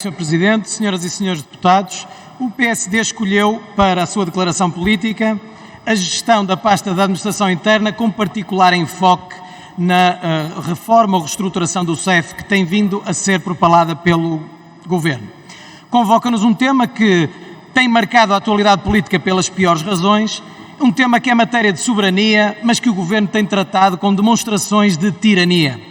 Sr. Presidente, senhoras e senhores deputados, o PSD escolheu para a sua declaração política a gestão da pasta da Administração Interna com particular enfoque na reforma ou reestruturação do CEF que tem vindo a ser propalada pelo Governo. Convoca-nos um tema que tem marcado a atualidade política pelas piores razões, um tema que é matéria de soberania, mas que o Governo tem tratado com demonstrações de tirania.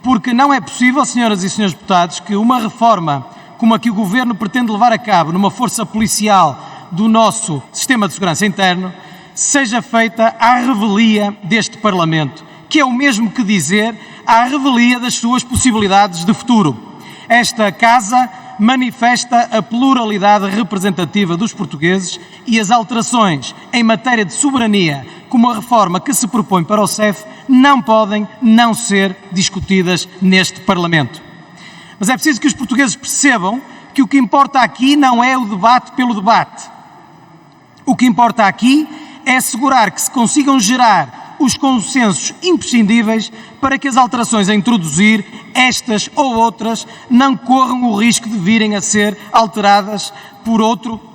Porque não é possível, senhoras e senhores deputados, que uma reforma como a que o Governo pretende levar a cabo numa força policial do nosso sistema de segurança interno, seja feita à revelia deste Parlamento, que é o mesmo que dizer à revelia das suas possibilidades de futuro. Esta Casa manifesta a pluralidade representativa dos portugueses e as alterações em matéria de soberania, como a reforma que se propõe para o CEF, não podem não ser discutidas neste Parlamento. Mas é preciso que os portugueses percebam que o que importa aqui não é o debate pelo debate. O que importa aqui é assegurar que se consigam gerar os consensos imprescindíveis para que as alterações a introduzir, estas ou outras, não corram o risco de virem a ser alteradas por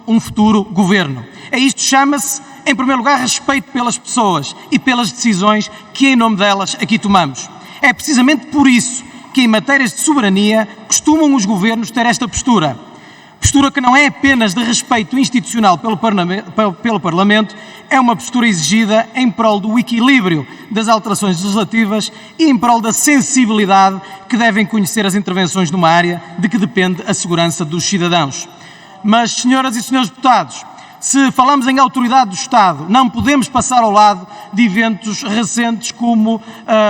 um futuro governo. Isto chama-se, em primeiro lugar, respeito pelas pessoas e pelas decisões que, em nome delas, aqui tomamos. É precisamente por isso que em matérias de soberania costumam os governos ter esta postura. Postura que não é apenas de respeito institucional pelo Parlamento, é uma postura exigida em prol do equilíbrio das alterações legislativas e em prol da sensibilidade que devem conhecer as intervenções numa área de que depende a segurança dos cidadãos. Mas, senhoras e senhores deputados, se falamos em autoridade do Estado, não podemos passar ao lado de eventos recentes como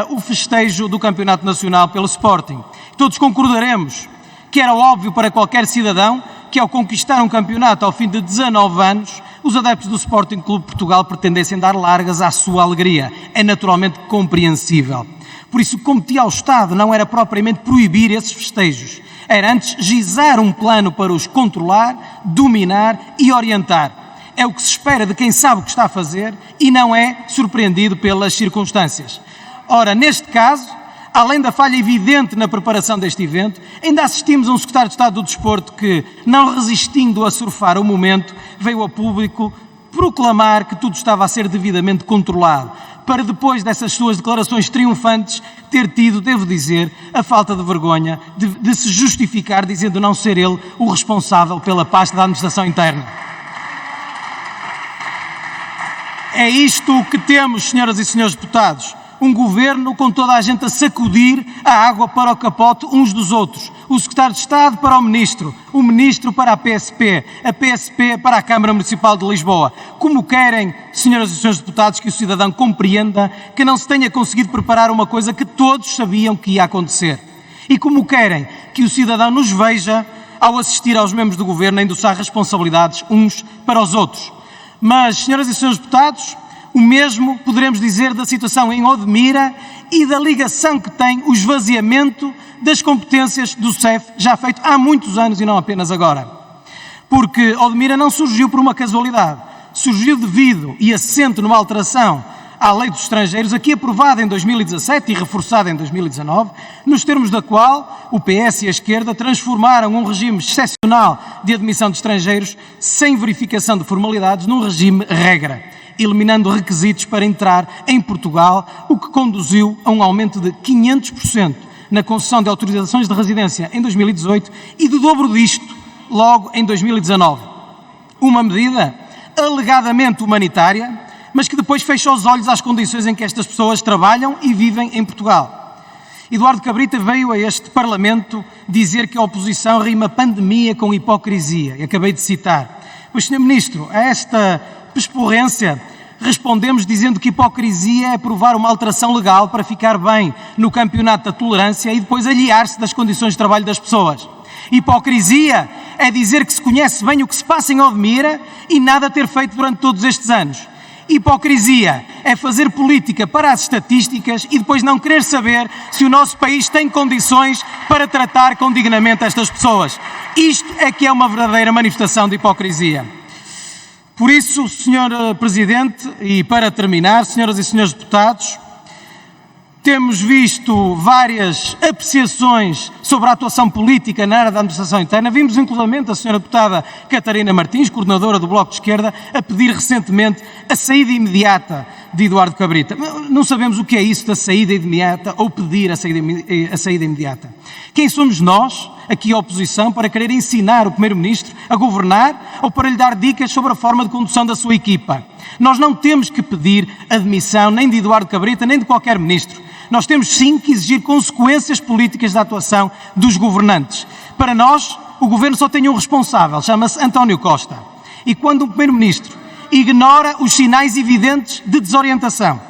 o festejo do Campeonato Nacional pelo Sporting. Todos concordaremos que era óbvio para qualquer cidadão que, ao conquistar um campeonato ao fim de 19 anos, os adeptos do Sporting Clube Portugal pretendessem dar largas à sua alegria. É naturalmente compreensível. Por isso, competia ao Estado não era propriamente proibir esses festejos, era antes gizar um plano para os controlar, dominar e orientar. É o que se espera de quem sabe o que está a fazer e não é surpreendido pelas circunstâncias. Ora, neste caso, além da falha evidente na preparação deste evento, ainda assistimos a um secretário de Estado do Desporto que, não resistindo a surfar o momento, veio a público proclamar que tudo estava a ser devidamente controlado, para depois dessas suas declarações triunfantes ter tido, devo dizer, a falta de vergonha de se justificar dizendo não ser ele o responsável pela pasta da Administração Interna. É isto que temos, senhoras e senhores deputados. Um governo com toda a gente a sacudir a água para o capote uns dos outros. O secretário de Estado para o ministro para a PSP para a Câmara Municipal de Lisboa. Como querem, senhoras e senhores deputados, que o cidadão compreenda que não se tenha conseguido preparar uma coisa que todos sabiam que ia acontecer? E como querem que o cidadão nos veja ao assistir aos membros do governo a endossar responsabilidades uns para os outros? Mas, senhoras e senhores deputados, o mesmo poderemos dizer da situação em Odmira e da ligação que tem o esvaziamento das competências do CEF, já feito há muitos anos e não apenas agora. Porque Odmira não surgiu por uma casualidade, surgiu devido e assente numa alteração à Lei dos Estrangeiros, aqui aprovada em 2017 e reforçada em 2019, nos termos da qual o PS e a esquerda transformaram um regime excepcional de admissão de estrangeiros sem verificação de formalidades num regime regra, eliminando requisitos para entrar em Portugal, o que conduziu a um aumento de 500% na concessão de autorizações de residência em 2018 e do dobro disto logo em 2019. Uma medida alegadamente humanitária, mas que depois fecha os olhos às condições em que estas pessoas trabalham e vivem em Portugal. Eduardo Cabrita veio a este Parlamento dizer que a oposição rima pandemia com hipocrisia, e acabei de citar. Pois, Sr. Ministro, a esta pesporrência respondemos dizendo que hipocrisia é aprovar uma alteração legal para ficar bem no campeonato da tolerância e depois aliar-se das condições de trabalho das pessoas. Hipocrisia é dizer que se conhece bem o que se passa em Odmira e nada ter feito durante todos estes anos. Hipocrisia é fazer política para as estatísticas e depois não querer saber se o nosso país tem condições para tratar com dignamente estas pessoas. Isto é que é uma verdadeira manifestação de hipocrisia. Por isso, Sr. Presidente, e para terminar, senhoras e senhores deputados, Temos visto várias apreciações sobre a atuação política na área da administração interna. Vimos, inclusivamente, a senhora deputada Catarina Martins, coordenadora do Bloco de Esquerda, a pedir recentemente a saída imediata de Eduardo Cabrita. Não sabemos o que é isso da saída imediata ou pedir a saída imediata. Quem somos nós, aqui a oposição, para querer ensinar o Primeiro-Ministro a governar ou para lhe dar dicas sobre a forma de condução da sua equipa? Nós não temos que pedir a demissão nem de Eduardo Cabrita, nem de qualquer ministro. Nós temos sim que exigir consequências políticas da atuação dos governantes. Para nós, o Governo só tem um responsável, chama-se António Costa. E quando o Primeiro-Ministro ignora os sinais evidentes de desorientação,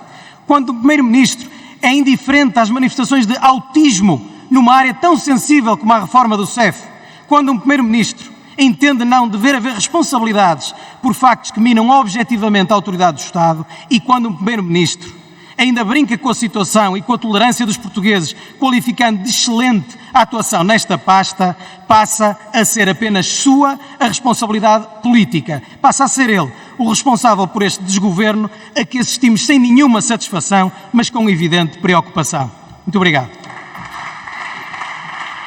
quando o Primeiro-Ministro é indiferente às manifestações de autismo numa área tão sensível como a reforma do CEF, quando um Primeiro-Ministro entende não dever haver responsabilidades por factos que minam objetivamente a autoridade do Estado e quando um Primeiro-Ministro ainda brinca com a situação e com a tolerância dos portugueses, qualificando de excelente a atuação nesta pasta, passa a ser apenas sua a responsabilidade política. Passa a ser ele o responsável por este desgoverno a que assistimos sem nenhuma satisfação, mas com evidente preocupação. Muito obrigado.